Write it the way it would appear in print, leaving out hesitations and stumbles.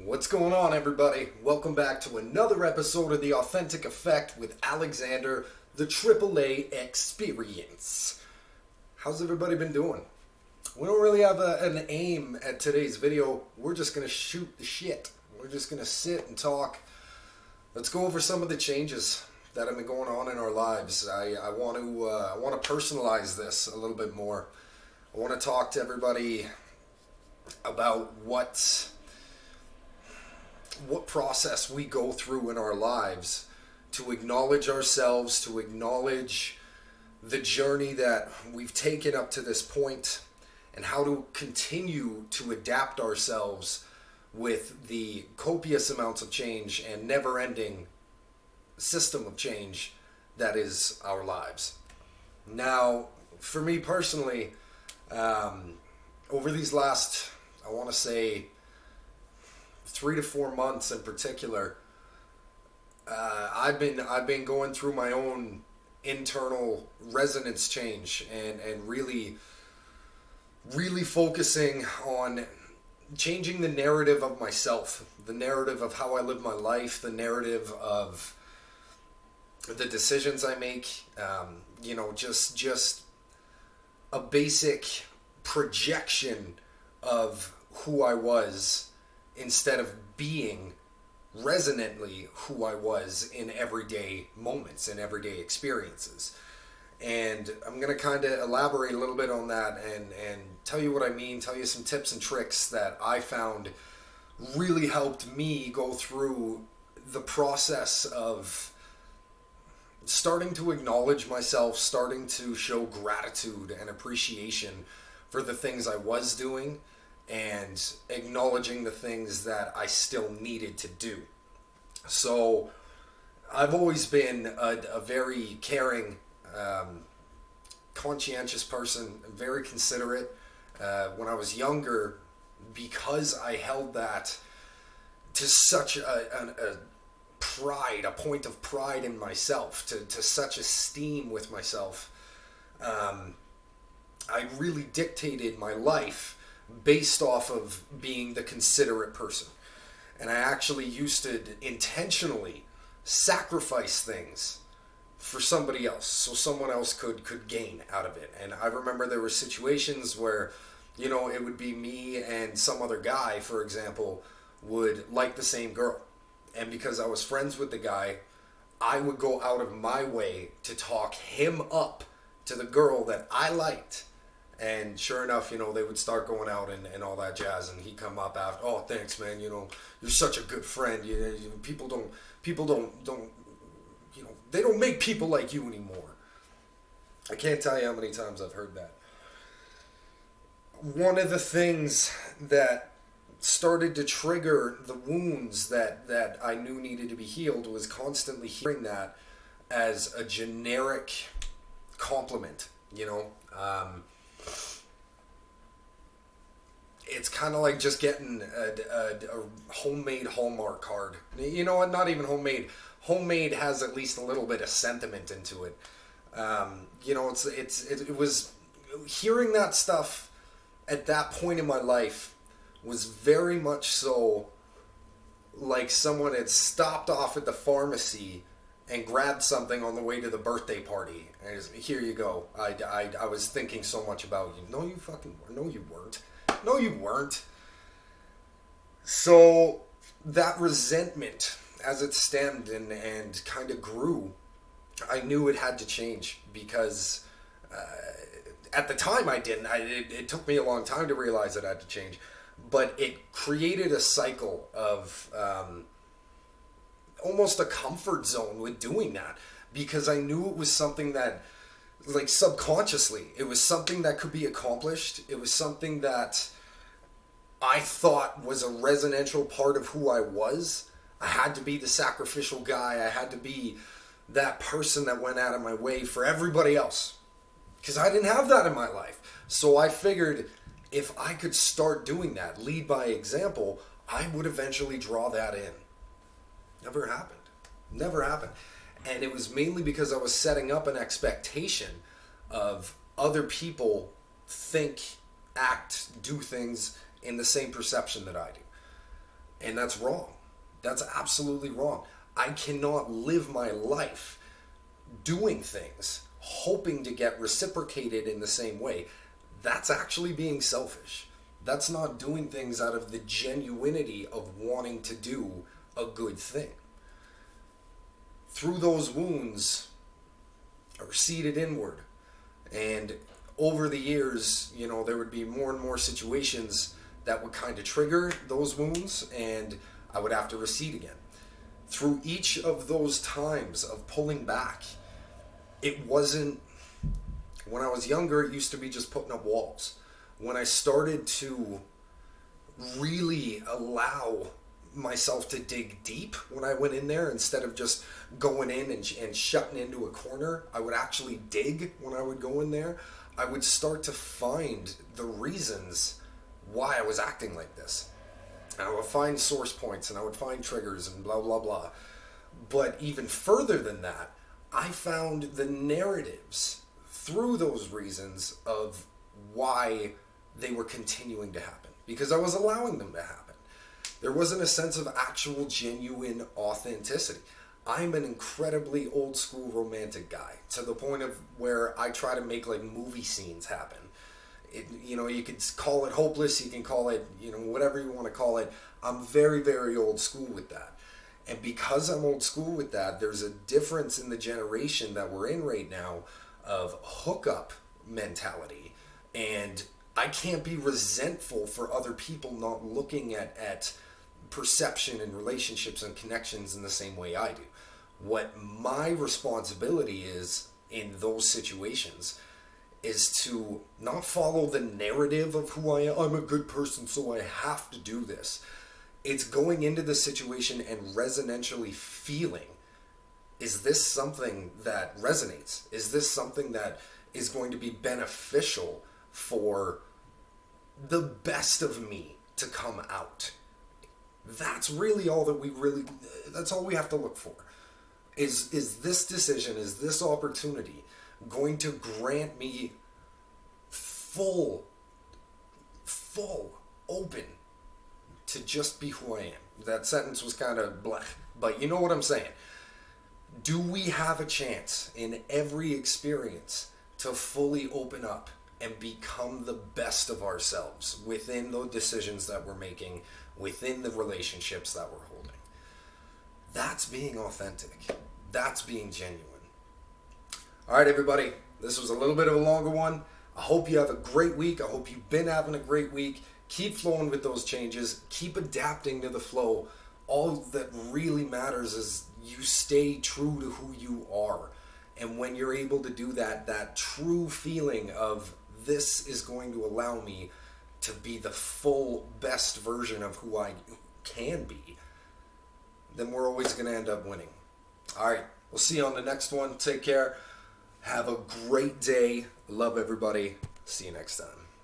What's going on, everybody? Welcome back to another episode of The Authentic Effect with Alexander, the AAA Experience. How's everybody been doing? We don't really have an aim at today's video. We're just going to shoot the shit. We're just going to sit and talk. Let's go over some of the changes that have been going on in our lives. I want to personalize this a little bit more. I want to talk to everybody about what process we go through in our lives to acknowledge ourselves, to acknowledge the journey that we've taken up to this point, and how to continue to adapt ourselves with the copious amounts of change and never-ending system of change that is our lives. Now, for me personally, over these last, I want to say, 3 to 4 months in particular, I've been going through my own internal resonance change and really focusing on changing the narrative of myself, the narrative of how I live my life, the narrative of the decisions I make, just a basic projection of who I was instead of being resonantly who I was in everyday moments and everyday experiences. And I'm going to kind of elaborate a little bit on that and tell you what I mean, tell you some tips and tricks that I found really helped me go through the process of starting to acknowledge myself, starting to show gratitude and appreciation for the things I was doing, and acknowledging the things that I still needed to do. So I've always been a very caring, conscientious person, very considerate. When I was younger, because I held that to such a pride, a point of pride in myself, to such esteem with myself, I really dictated my life based off of being the considerate person. And I actually used to intentionally sacrifice things for somebody else, so someone else could gain out of it. And I remember there were situations where, it would be me and some other guy, for example, would like the same girl. And because I was friends with the guy, I would go out of my way to talk him up to the girl that I liked. And sure enough, they would start going out and all that jazz, and he'd come up after, "Oh, thanks, man. You're such a good friend. People don't, they don't make people like you anymore." I can't tell you how many times I've heard that. One of the things that started to trigger the wounds that I knew needed to be healed was constantly hearing that as a generic compliment, It's kind of like just getting a homemade Hallmark card. You know what? Not even homemade. Homemade has at least a little bit of sentiment into it. It was hearing that stuff at that point in my life was very much so like someone had stopped off at the pharmacy and grabbed something on the way to the birthday party. And here you go. I was thinking so much about you. No, you fucking weren't. No, you weren't. No, you weren't. So that resentment, as it stemmed and kind of grew, I knew it had to change because at the time I didn't. It took me a long time to realize it had to change. But it created a cycle of almost a comfort zone with doing that, because I knew it was something that, like, subconsciously, it was something that could be accomplished. It was something that I thought was a resonantial part of who I was. I had to be the sacrificial guy. I had to be that person that went out of my way for everybody else, because I didn't have that in my life. So I figured if I could start doing that, lead by example, I would eventually draw that in. Never happened. Never happened. And it was mainly because I was setting up an expectation of other people think, act, do things in the same perception that I do. And that's wrong. That's absolutely wrong. I cannot live my life doing things, hoping to get reciprocated in the same way. That's actually being selfish. That's not doing things out of the genuinity of wanting to do a good thing. Through those wounds are seeded inward. And over the years, there would be more and more situations that would kind of trigger those wounds, and I would have to recede again. Through each of those times of pulling back, it wasn't, when I was younger, it used to be just putting up walls. When I started to really allow myself to dig deep when I went in there, instead of just going in and shutting into a corner, I would actually dig when I would go in there. I would start to find the reasons why I was acting like this. And I would find source points, and I would find triggers, and blah, blah, blah. But even further than that, I found the narratives through those reasons of why they were continuing to happen, because I was allowing them to happen. There wasn't a sense of actual, genuine authenticity. I'm an incredibly old school romantic guy, to the point of where I try to make like movie scenes happen. You could call it hopeless, you can call it, whatever you want to call it. I'm very, very old school with that. And because I'm old school with that, there's a difference in the generation that we're in right now of hookup mentality. And I can't be resentful for other people not looking at perception and relationships and connections in the same way I do. What my responsibility is in those situations is to not follow the narrative of who I am. I'm a good person, so I have to do this. It's going into the situation and resonantly feeling, is this something that resonates? Is this something that is going to be beneficial for the best of me to come out? That's really all that that's all we have to look for. Is this decision, is this opportunity going to grant me full open to just be who I am? That sentence was kind of blech, but you know what I'm saying. Do we have a chance in every experience to fully open up and become the best of ourselves within the decisions that we're making, within the relationships that we're holding? That's being authentic. That's being genuine. All right, everybody. This was a little bit of a longer one. I hope you have a great week. I hope you've been having a great week. Keep flowing with those changes. Keep adapting to the flow. All that really matters is you stay true to who you are. And when you're able to do that, that true feeling of this is going to allow me to be the full best version of who I can be, then we're always going to end up winning. All right, we'll see you on the next one. Take care. Have a great day. Love everybody. See you next time.